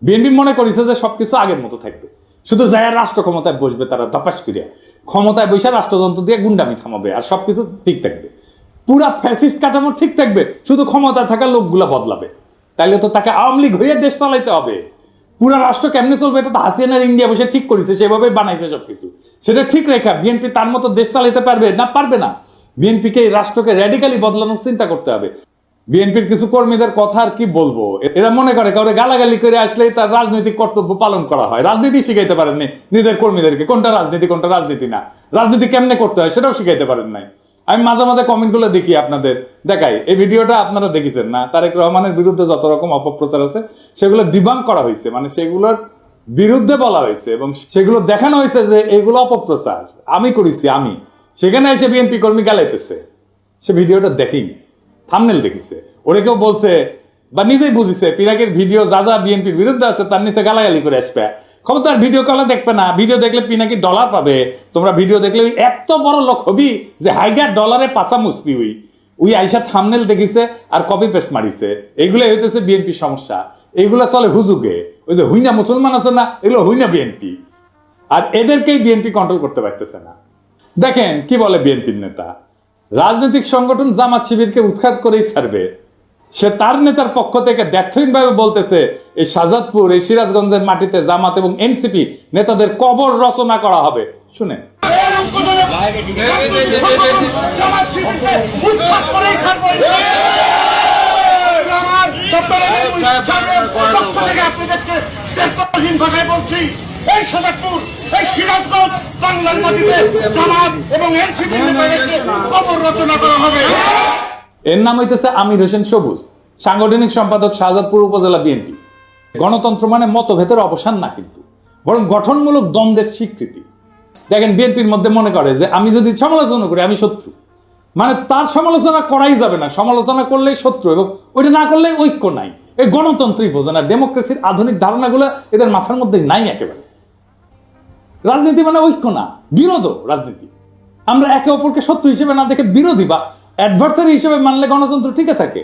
BNP মনে করেছে যে সবকিছু আগের মতো থাকবে, শুধু যায় রাষ্ট্র ক্ষমতায় বসবে, তারা তপাস করিয়া ক্ষমতায় বসে রাষ্ট্রযন্ত্র দিয়ে গুন্ডামি থামাবে, আর সবকিছু ঠিক থাকবে, পুরা ফ্যাসিস্ট কাঠামো ঠিক থাকবে, শুধু ক্ষমতায় থাকা লোকগুলা বদলাবে। তাইলে তো তাকে আওয়ামী লীগ হয়ে দেশ চালাইতে হবে। পুরা রাষ্ট্র কেমনে চলবে এটা তো হাসিনার ইন্ডিয়া বসে ঠিক করেছে, সেভাবে বানাইছে সবকিছু। সেটা ঠিক রেখা বিএনপি তার মতো দেশ চালাইতে পারবে না? পারবে না। বিএনপিকে এই রাষ্ট্রকে র্যাডিক্যালি বদলানোর চিন্তা করতে হবে। বিএনপির কিছু কর্মীদের কথা আর কি বলবো, এরা মনে করে কাউরে গালাগালি করে আসলেই তার রাজনৈতিক কর্তব্য পালন করা হয়। রাজনীতি শিখাইতে পারেননি নিজের কর্মীদেরকে, কোনটা রাজনীতি কোনটা রাজনীতি না, রাজনীতি কেমনে করতে হয় সেটাও শিখাইতে পারেন নাই। আমি মাঝে মাঝে কমেন্ট গুলো দেখি, আপনাদের দেখাই। এই ভিডিওটা আপনারা দেখেছেন না? তারেক রহমানের বিরুদ্ধে যত রকম অপপ্রচার আছে সেগুলো ডিবাঙ্ক করা হয়েছে, মানে সেগুলোর বিরুদ্ধে বলা হয়েছে এবং সেগুলো দেখানো হয়েছে যে এগুলো অপপ্রচার আমি করেছি। আমি সেখানে এসে বিএনপি কর্মী গালাইতেছে, সে ভিডিওটা দেখিনি, থাম্বনেল দেখিছে। ওরে কেউ বলছে বা নিজেই বুঝিছে পিনাকির ভিডিও যা যা বিএনপির বিরুদ্ধে আছে তার নিচে গালাগালি করে আসবে। ক্ষমতার ভিডিও কলে দেখবে না, ভিডিও দেখলে পিনাকি ডলার পাবে। তোমরা ভিডিও দেখলে ওই এত বড় লোক হবি যে হাইগার ডলারে পাচা মুসবি। ওই আইসা থাম্বনেল দেখিছে আর কপি পেস্ট মারিছে। এইগুলো হইতেছে বিএনপি সমস্যা। এইগুলা চলে হুজুগে। ওই যে হুইনা মুসলমান আছে না, এগুলো হুইনা বিএনপি, আর এদেরকেই বিএনপি কন্ট্রোল করতে পারতেছে না। দেখেন কি বলে বিএনপির নেতা, রাজনৈতিক সংগঠন জামাত শিবিরকে উৎখাত করেই ছাড়বে। সে তার নেতার পক্ষ থেকে ব্যর্থহীনভাবে বলতেছে এই শাহজাদপুর, এই সিরাজগঞ্জের মাটিতে জামাত এবং এনসিপি নেতাদের কবর রচনা করা হবে। শুনেন, এই শাহজাদপুর, এই সিরাজগঞ্জ বাংলার মাটিতে জামাত এবং এনসিপি নেতাদেরকে কবর রচনা করা হবে। এর নাম হইতেছে আমির হোসেন সবুজ, সাংগঠনিক সম্পাদক, শাহজাদপুর উপজেলা বিএনপি। গণতন্ত্র মানে মতভেদের অবসান না, কিন্তু বরং গঠনমূলক দ্বন্দ্বের স্বীকৃতি। দেখেন বিএনপির মধ্যে মনে করে যে আমি যদি সমালোচনা করি আমি শত্রু, মানে তার সমালোচনা করাই যাবে না, সমালোচনা করলেই শত্রু, এবং ওইটা না করলে ঐক্য নাই। এই গণতন্ত্রই বোঝে না, ডেমোক্রেসির আধুনিক ধারণাগুলো এদের মাথার মধ্যে নাই একেবারে। রাজনীতি মানে ঐক্য না, বিরোধ। রাজনীতি আমরা একে অপরকে শত্রু হিসেবে না দেখে বিরোধী বা অ্যাডভার্সারি হিসেবে মানলে গণতন্ত্র টিকে থাকে।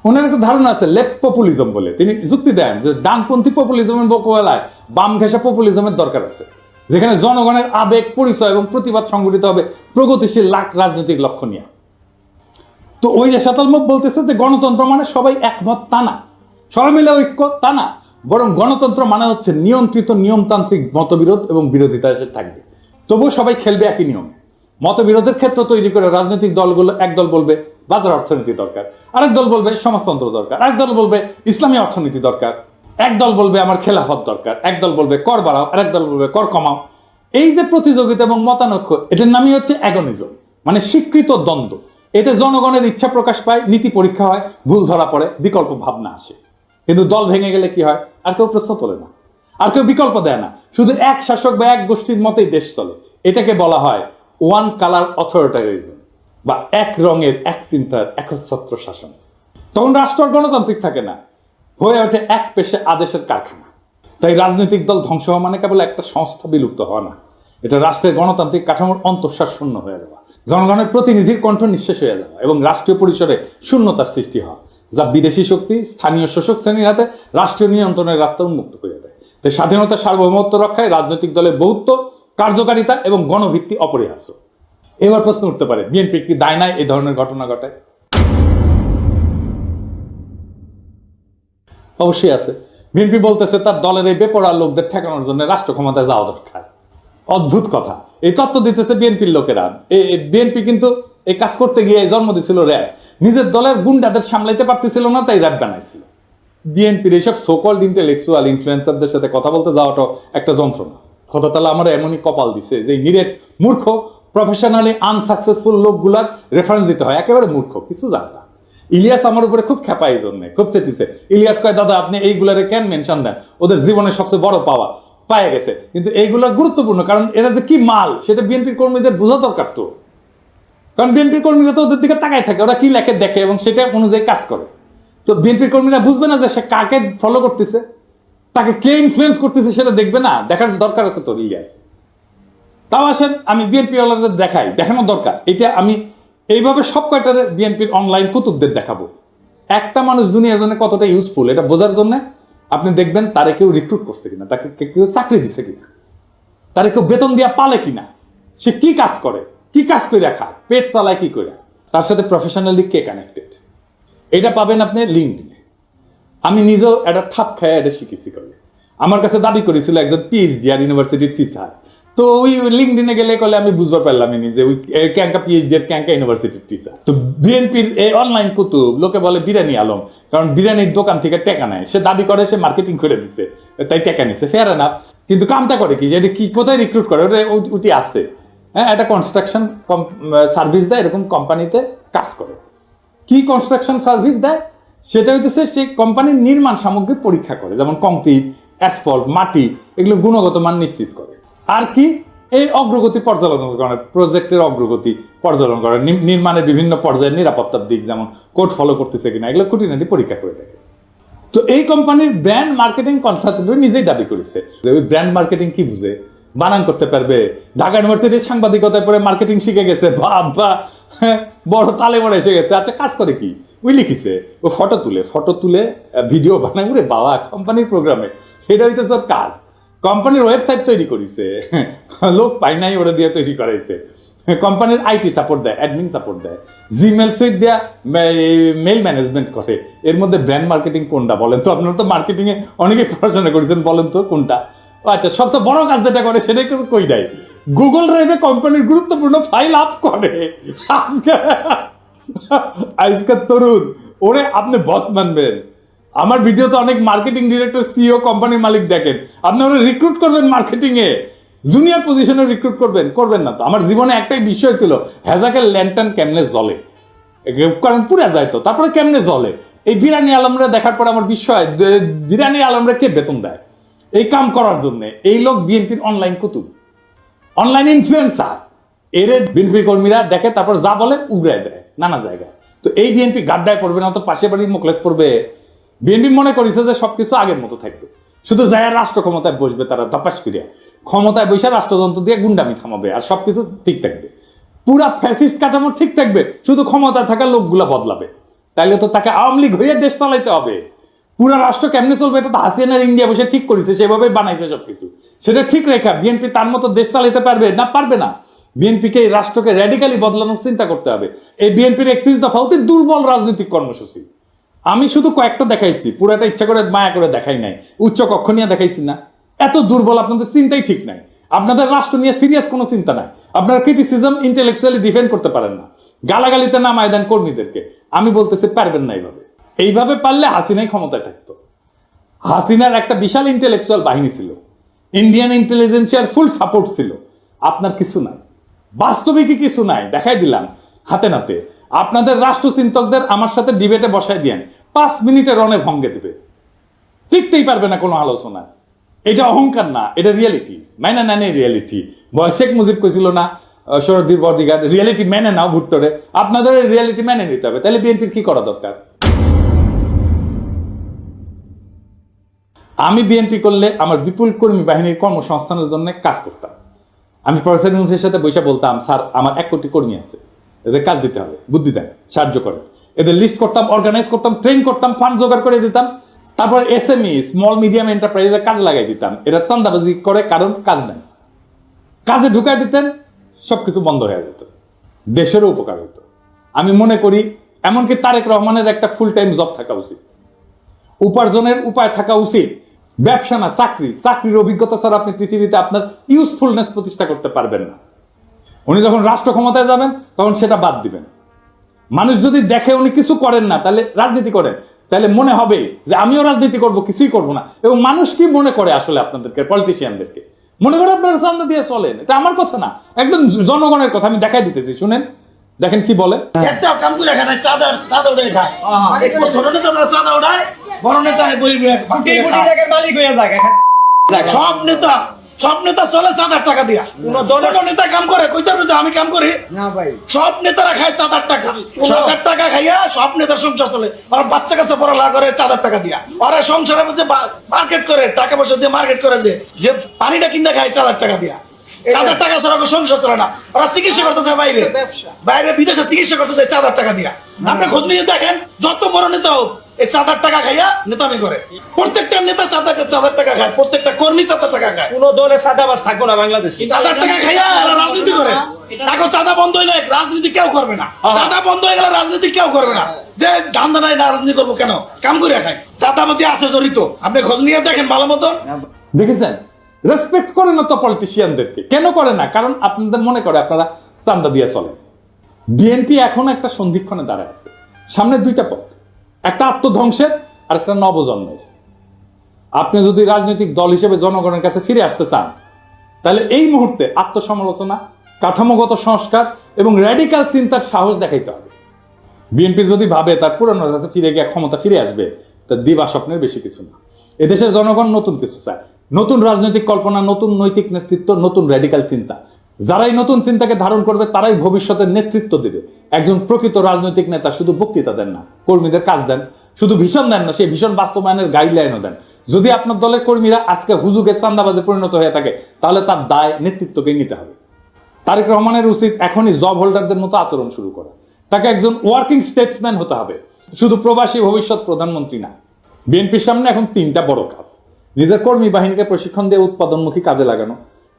ওনার একটা ধারণা আছে লেফট পপুলিজম বলে, তিনি যুক্তি দেন যে ডানপন্থী পপুলিজমের মোকাবেলায় বাম ঘেঁষা পপুলিজমের দরকার আছে, যেখানে জনগণের আবেগ, পরিচয় এবং প্রতিবাদ সংগঠিত হবে প্রগতিশীল রাজনৈতিক লক্ষ্য নিয়ে। তো ওই যে শতালমুখ বলতেছে যে গণতন্ত্র মানে সবাই একমত, তা না, সবাই মিলে ঐক্য, তা না, বরং গণতন্ত্র মানে হচ্ছে নিয়ন্ত্রিত নিয়মতান্ত্রিক মতবিরোধ এবং বিরোধিতা এসে থাকবে, তবুও সবাই খেলবে একই নিয়মে। মতবিরোধের ক্ষেত্র তৈরি করে রাজনৈতিক দলগুলো, একদল বলবে বাজার অর্থনীতি দরকার, আরেক দল বলবে সমাজতন্ত্র দরকার, আরেক দল বলবে ইসলামী অর্থনীতি দরকার, একদল বলবে আমার খেলাফত দরকার, একদল বলবে কর বাড়াও, আরেক দল বলবে কর কমাও। এই যে প্রতিযোগিতা এবং মতানৈক্য, এটার নামই হচ্ছে অ্যাগনিজম, মানে স্বীকৃত দ্বন্দ্ব। এতে জনগণের ইচ্ছা প্রকাশ পায়, নীতি পরীক্ষা হয়, ভুল ধরা পড়ে, বিকল্প ভাবনা আসে। কিন্তু দল ভেঙে গেলে কি হয়? আর কেউ প্রশ্ন তোলে না, আর কেউ বিকল্প দেয় না, শুধু এক শাসক বা এক গোষ্ঠীর মতেই দেশ চলে। এটাকে বলা হয় ওয়ান কালার অথরিটারিজম, বা এক রঙের এক চিন্তার একচ্ছত্র শাসন। তখন রাষ্ট্র গণতান্ত্রিক থাকে না, হয়ে ওঠে এক পেশে আদেশের কারখানা। তাই রাজনৈতিক দল ধ্বংস হওয়া মানে কেবল একটা সংস্থা বিলুপ্ত হওয়া না, এটা রাষ্ট্রের গণতান্ত্রিক কাঠামোর অন্তঃসার শূন্য হয়ে যাওয়া, জনগণের প্রতিনিধির কণ্ঠ নিঃশেষ হয়ে যাওয়া এবং রাষ্ট্রীয় পরিসরে শূন্যতার সৃষ্টি হওয়া, যা বিদেশি শক্তি স্থানীয় শোষক শ্রেণীর হাতে রাষ্ট্রীয় নিয়ন্ত্রণের রাস্তা উন্মুক্ত হয়ে যায়। তাই স্বাধীনতা, সার্বভৌমত্ব রক্ষায় রাজনৈতিক দলের বহুত্ব, কার্যকারিতা এবং গণভিত্তি অপরিহার্য। এবার প্রশ্ন উঠতে পারে, বিএনপি কি দায় নাই এই ধরনের ঘটনা ঘটায়? অবশ্যই আছে। বিএনপি বলতেছে তার দলের এই বেপরোয়া লোকদের ঠেকানোর জন্য রাষ্ট্র ক্ষমতায় যাওয়া দরকার। অদ্ভুত কথা, এই তত্ত্ব দিতেছে বিএনপির লোকেরা। বিএনপি কিন্তু এই কাজ করতে গিয়ে জন্ম দিছিল র্যাব, নিজের দলের গুন্ডাদের সামলাইতে পারতেছিল না, তাই র্যাব বানাইছিল। বিএনপির এইসব সোকল্ড ইন্টেলেকচুয়াল ইনফ্লুয়েন্সারদের সাথে কথা বলতে যাওয়াটা একটা যন্ত্রণা। খোদা তাআলা আমার এমনই কপাল দিছে যে নিরেট মূর্খ, প্রফেশনালি আনসাকসেসফুল লোকগুলার রেফারেন্স দিতে হয়, একেবারে মূর্খ, কিছু জানে না। ইলিয়াস আমার উপরে খুব খেপা, এই জন্য খুব চেতিছে। ইলিয়াস কয় দাদা আপনি এইগুলারে কেন মেনশন দেন, ওদের জীবনের সবচেয়ে বড় পাওয়া পায়ে গেছে, কিন্তু এইগুলা গুরুত্বপূর্ণ, কারণ এরা যে কি মাল সেটা বিএনপির কর্মীদের বোঝা দরকার। তো কারণ বিএনপির কর্মীরা তো ওদের দিকে তাকায় থাকে, ওরা কি লেখে দেখে এবং সেটা অনুযায়ী কাজ করে। তো বিএনপির কর্মীরা বুঝবে না যে সে কাকে ফলো করতেছে, তাকে কে ইনফ্লুয়েন্স করতেছে, সেটা দেখবে না, দেখার দরকার আছে তো ইলিয়াস। তাও আসেন আমি বিএনপি ওয়ালাদের দেখাই, দেখানো দরকার। এটা আমি এইভাবে সব কয়টা বিএনপির অনলাইন কুতুবদের দেখাবো। একটা মানুষ দুনিয়ার জন্য কতটা ইউজফুল এটা বোঝার জন্য আপনি দেখবেন তারে কেউ রিক্রুট করছে কিনা, তাকে কেউ চাকরি দিছে কিনা, তারে কেউ বেতন দিয়া পালে কিনা, সে কি কাজ করে, কি কাজ করে খায়, পেট চালায় কি করে, তার সাথে প্রফেশনালি কে কানেক্টেড, এটা পাবেন আপনি লিঙ্কডইনে। আমি নিজেও একটা ঠাপ খায় এটা শিখেছি করে। আমার কাছে দাবি করেছিল একজন পিএইচডি আর ইউনিভার্সিটির টিচার, তো ওই লিঙ্কডইনে গেলে কলে আমি বুঝবার পারলাম যে ওই ক্যাঙ্কা পিএইচডি আর ক্যাঙ্কা ইউনিভার্সিটির টিচার। তো বিএনপির এই অনলাইন কুতুব লোকে বলে বিরিয়ানি আলম, কারণ বিরিয়ানির দোকান থেকে টেকা নেয়, সে দাবি করে সে মার্কেটিং করে দিচ্ছে তাই টেকা নিচ্ছে, ফেয়ার এনাফ। কিন্তু কামটা করে কি, এটা কি কোথায় রিক্রুট করে, ওটি আছে, হ্যাঁ, একটা কনস্ট্রাকশন সার্ভিস দেয়, এরকম কোম্পানিতে কাজ করে। কি কনস্ট্রাকশন সার্ভিস দেয়, সেটা হইতেছে সে কোম্পানির নির্মাণ সামগ্রী পরীক্ষা করে, যেমন কংক্রিট, অ্যাসফল্ট, মাটি, এগুলো গুণগত মান নিশ্চিত করে। আর কি, এই অগ্রগতি পর্যালোচনা করে, প্রজেক্টের অগ্রগতি পর্যালোচনা করে, নির্মাণের বিভিন্ন পর্যায়ের নিরাপত্তার দিক যেমন কোড ফলো করতেছে কিনা, এগুলো খুঁটিনাটি পরীক্ষা করে দেখে। তো এই কোম্পানির ব্র্যান্ড মার্কেটিং কনসালটেন্ট নিজেই দাবি করেছে যে ওই ব্র্যান্ড মার্কেটিং কি বুঝে, বানান করতে পারবে, ঢাকা ইউনিভার্সিটির সাংবাদিকতায় পড়ে মার্কেটিং শিখে গেছে, বাবা বড় তালে বড় এসে গেছে। আচ্ছা, কাজ করে কি, ওই লিখিছে ও ফটো তুলে ভিডিও বানায়, উরে বাবা, কোম্পানির প্রোগ্রামে, এটা হইতেছে ওর কাজ। কোম্পানির ওয়েবসাইট তৈরি করেছে, লোক পাই নাই, ওরা দিয়ে তৈরি করাইছে। কোম্পানির আইটি সাপোর্ট দেয়, অ্যাডমিন সাপোর্ট দেয়, জিমেল সুইট দেয়া মেল ম্যানেজমেন্ট করে। এর মধ্যে ব্র্যান্ড মার্কেটিং কোনটা বলেন তো? আপনারা তো মার্কেটিং এ অনেকে পড়াশোনা করেছেন, বলেন তো কোনটা? আচ্ছা, সবচেয়ে বড় কাজ যেটা করে সেটাই কিন্তু কই দেয়, গুগল ড্রাইভে কোম্পানির গুরুত্বপূর্ণ ফাইল আপ করে। আজকের তরুণ, ওরে আপনি বস মানবেন। আমার ভিডিওতে অনেক মার্কেটিং ডিরেক্টর, সিইও, কোম্পানির মালিক দেখেন, আপনি ওরা রিক্রুট করবেন মার্কেটিং এ, জুনিয়র পজিশনে রিক্রুট করবেন না তো। আমার জীবনে একটাই বিষয় ছিল, হেজাকের ল্যান্টার্ন কেমনে জ্বলে, কারণ পুরা যায় তো, তারপরে কেমনে জ্বলে। এই বিরানি আলমরা দেখার পর আমার বিষয়, বিরানি আলমরা কে বেতন দেয় এই কাম করার জন্য? এই লোক বিএনপির অনলাইন কুতুব, অনলাইন ইনফ্লুয়েন্সার। এর বিএনপি কর্মীরা দেখে, তারপর যা বলে উগড়ায় দেয় নানা জায়গায়। তো এই বিএনপি গাড্ডায় পড়বে না তো পাশে বাড়ির মোকলেস পড়বে। বিএনপি মনে করেছে যে সবকিছু আগের মতো থাকবে, শুধু যায় রাষ্ট্র ক্ষমতায় বসবে, তারা তপাস করিয়া ক্ষমতায় বসে রাষ্ট্রযন্ত্র দিয়ে গুন্ডামি থামাবে, আর সবকিছু ঠিক থাকবে, পুরা ফ্যাসিস্ট কাঠামো ঠিক থাকবে, শুধু ক্ষমতায় থাকা লোকগুলা বদলাবে। তাইলে তো তাকে আওয়ামী লীগ হয়ে দেশ চালাইতে হবে। পুরা রাষ্ট্র কেমনে চলবে এটা তো হাসিনার ইন্ডিয়া বসে ঠিক করেছে, সেভাবে বানাইছে সবকিছু। সেটা ঠিক রেখা বিএনপি তার মতো দেশ চালাইতে পারবে না? পারবে না। বিএনপিকে এই রাষ্ট্রকে র্যাডিক্যালি বদলানোর চিন্তা করতে হবে। এই বিএনপির 31 দফা অতি দুর্বল রাজনৈতিক কর্মসূচি। আমি শুধু কয়েকটা দেখাইছি, পুরাটা ইচ্ছা করে মায়া করে দেখাই নাই। উচ্চ কক্ষ নিয়ে দেখাইছি না? এত দুর্বল, আপনাদের চিন্তাই ঠিক নাই, আপনাদের রাষ্ট্র নিয়ে সিরিয়াস কোনো চিন্তা নাই, আপনারা ক্রিটিসিজম ইন্টেলেকচুয়ালি ডিফেন্ড করতে পারেন না, গালাগালিতে নামায় দেন কর্মীদেরকে। আমি বলতেছি পারবেন না এইভাবে পারলে হাসিনাই ক্ষমতায় থাকতো। হাসিনার একটা বিশাল ইন্টেলেকচুয়াল বাহিনী ছিল, ইন্ডিয়ান ইন্টেলিজেন্সিয়ার ফুল সাপোর্ট ছিল। আপনার কিছু নাই, বাস্তবিকই কিছু নাই, দেখাই দিলাম হাতে নাতে। আপনাদের রাষ্ট্রচিন্তকদের আমার সাথে ডিবেটে বসাই দিয়েন, 5 মিনিটে রণে ভঙ্গে দিবে, টিকতেই পারবে না কোনো আলোচনা। এটা অহংকার না, এটা রিয়েলিটি। মেনে নেন এই রিয়েলিটি। শেখ মুজিব কইছিল না শরদ্দীর বডিগার্ড, রিয়েলিটি মেনে নাও ভুট্টোরে। আপনাদের রিয়েলিটি মেনে নিতে হবে। তাহলে বিএনপির কি করা দরকার? আমি বিএনপি করলে আমার বিপুল কর্মী বাহিনীর কর্মসংস্থানের জন্য কাজ করতাম। আমি প্রফেসর ইউনূসের সাথে বসে বলতাম, স্যার আমার 1 কোটি কর্মী আছে, এদের কাজ দিতে হবে, বুদ্ধি দেন, সাহায্য করেন। এদের লিস্ট করতাম, অর্গানাইজ করতাম, ট্রেন করতাম, ফান্ড জোগাড় করে দিতাম। তারপর এসএমই, স্মল মিডিয়াম এন্টারপ্রাইজে কাজ লাগাই দিতাম। এরা চান্দাবাজি করে, কারণ কাজ নেন, কাজে ঢুকাই দিতেন, সবকিছু বন্ধ হয়ে যেত, দেশেরও উপকার হতো। আমি মনে করি এমনকি তারেক রহমানের একটা ফুল টাইম জব থাকা উচিত, উপার্জনের উপায় থাকা উচিত। ব্যবসা না, চাকরির অভিজ্ঞতা ছাড়া আপনি পৃথিবীতে আপনার ইউজফুলনেস প্রতিষ্ঠা করতে পারবেন না। উনি যখন রাষ্ট্র ক্ষমতায় যাবেন তখন সেটা বাদ দিবেন। মানুষ যদি দেখে উনি কিছু করেন না, তাহলে রাজনীতি করেন, তাহলে মনে হবে যে আমিও রাজনীতি করব, কিছুই করব না। এবং মানুষ কি মনে করে আসলে আপনাদেরকে, পলিটিশিয়ানদেরকে মনে করে আপনারা সামনে দিয়ে চলেন। এটা আমার কথা না, একদম জনগণের কথা। আমি দেখাই দিতেছি, শুনেন, দেখেন কি বলে। একটাও কাম করে খায় না, চাঁদা উড়ে খায়। ছোট নেতা চাঁদা উড়ায়, বড় নেতা মালিক হয়ে যায়। সব নেতা চলে 4,000 টাকা দিয়া। কোনো নেতা কাম করে কইতে পারবে যে আমি কাম করি না ভাই? সব নেতারা খায় 4,000 টাকা। 4,000 টাকা খাইয়া সব নেতার সংসার চলে। আর বাচ্চা কাছে পড়ালেখা করে 4,000 টাকা দিয়া। ওরা সংসারের মধ্যে মার্কেট করে, টাকা পয়সা দিয়ে মার্কেট করে, যে পানিটা কিনে খায় 4,000 টাকা দিয়া। 4,000 টাকা ছাড়া সংসার চলে না। ওরা চিকিৎসা করতে যায় বাইরে বিদেশে চিকিৎসা করতে যায় 4,000 টাকা দিয়া। আপনি খোঁজ নিয়ে দেখেন, যত বড় নেতা হোক এই চাঁদার টাকা খাইয়া নেতামি করে। প্রত্যেকটা নেতা চাঁদার টাকা খায়, প্রত্যেকটা কর্মী চাঁদার টাকা খায়। কোন দলের সাদাবাজ থাকবো না বাংলাদেশে। চাঁদার টাকা খাইয়া এরা রাজনীতি করে। এখন চাঁদা বন্ধ হইলে রাজনীতি কেউ করবে না। চাঁদা বন্ধ হয়ে গেলে রাজনীতি কেউ করবে না। যে ধান্দা নাই না রাজনীতি করবো কেন? কাম করে খায়। চাঁদাবাজি আছে জড়িত, আপনি খোঁজ নিয়ে দেখেন ভালো মতন। দেখেছেন, রেসপেক্ট করে না তো পলিটিশিয়ানদেরকে। কেন করে না? কারণ আপনাদের মনে করে আপনারা চান্দা দিয়ে চলেন। বিএনপি এখন একটা সন্ধিক্ষণে দাঁড়ায় আছে। সামনে দুইটা পথ, একটা আত্মধ্বংসের আর একটা নবজন্মের। আপনি যদি রাজনৈতিক দল হিসেবে জনগণের কাছে ফিরে আসতে চান, তাহলে এই মুহূর্তে আত্মসমালোচনা, কাঠামোগত সংস্কার এবং র্যাডিক্যাল চিন্তার সাহস দেখাইতে হবে। বিএনপি যদি ভাবে তার পুরনো কাছে ফিরে গিয়ে ক্ষমতা ফিরে আসবে, তার দিবা স্বপ্নের বেশি কিছু না। এদেশের জনগণ নতুন কিছু চায়, নতুন রাজনৈতিক কল্পনা, নতুন নৈতিক নেতৃত্ব, নতুন র্যাডিক্যাল চিন্তা। যারাই নতুন চিন্তাকে ধারণ করবে তারাই ভবিষ্যতের নেতৃত্ব দেবে। একজন প্রকৃত রাজনৈতিক নেতা শুধু বক্তৃতা দেন না, কর্মীদের কাজ দেন। শুধু ভীষণ দেন না, সেই ভীষণ বাস্তবায়নের গাইডলাইনও দেন। যদি আপনার দলের কর্মীরা আজকে হুজুগে চান্দাবাজে পরিণত হয়ে থাকে, তাহলে তার দায় নেতৃত্বকে নিতে হবে। তারেক রহমানের উচিত এখনই জব হোল্ডারদের মতো আচরণ শুরু করা। তাকে একজন ওয়ার্কিং স্টেটসম্যান হতে হবে, শুধু প্রবাসী ভবিষ্যৎ প্রধানমন্ত্রী না। বিএনপির সামনে এখন তিনটা বড় কাজ: নিজের কর্মী বাহিনীকে প্রশিক্ষণ দিয়ে উৎপাদনমুখী কাজে লাগানো,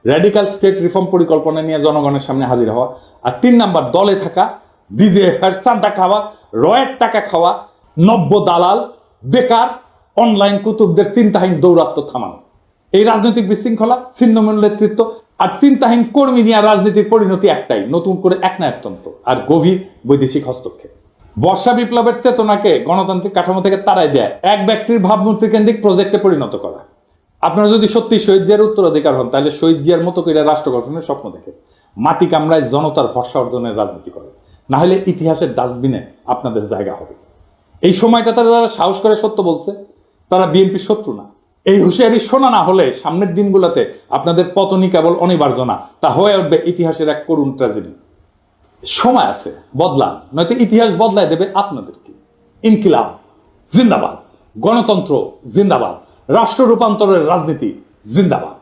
র্যাডিক্যাল স্টেট রিফর্ম পরিকল্পনা নিয়ে জনগণের সামনে হাজির হওয়া, আর 3 নাম্বার দলে থাকা ডিজিএফ এর চাঁদা খাওয়া, রয়ের টাকা খাওয়া, নব্য দালাল, বেকার, অনলাইন কুতুবদের চিন্তাহীন দৌরাত্ম্য থামানো। এই রাজনৈতিক বিশৃঙ্খলা, ছিন্নমূল নেতৃত্ব আর চিন্তাহীন কর্মী নিয়ে রাজনীতির পরিণতি একটাই: নতুন করে একনায়কতন্ত্র আর গভীর বৈদেশিক হস্তক্ষেপ। বর্ষা বিপ্লবের চেতনাকে গণতান্ত্রিক কাঠামো থেকে তাড়াই দেয় এক ব্যক্তির ভাবমূর্তি কেন্দ্রিক প্রজেক্টে পরিণত করা। আপনারা যদি সত্যি শহীদ জিয়ার উত্তরাধিকার হন, তাহলে শহীদ জিয়ার মতো করে রাষ্ট্র গঠনের স্বপ্ন দেখে মাটি কামড়ায় জনতার ভরসা অর্জনের রাজনীতি করে। না হলে ইতিহাসের ডাস্টবিনে আপনাদের জায়গা হবে। এই সময়টাতে যারা সাহস করে সত্য বলছে, তারা বিএনপির শত্রু না। এই হুঁশিয়ারি শোনা না হলে সামনের দিনগুলোতে আপনাদের পতনই কেবল অনিবার্য না, তা হয়ে উঠবে ইতিহাসের এক করুণ ট্র্যাজেডি। সময় আছে, বদলান, নয়তো ইতিহাস বদলায় দেবে আপনাদেরকে। ইনকিলাব জিন্দাবাদ, গণতন্ত্র জিন্দাবাদ, রাষ্ট্র রূপান্তরের রাজনীতি জিন্দাবাদ।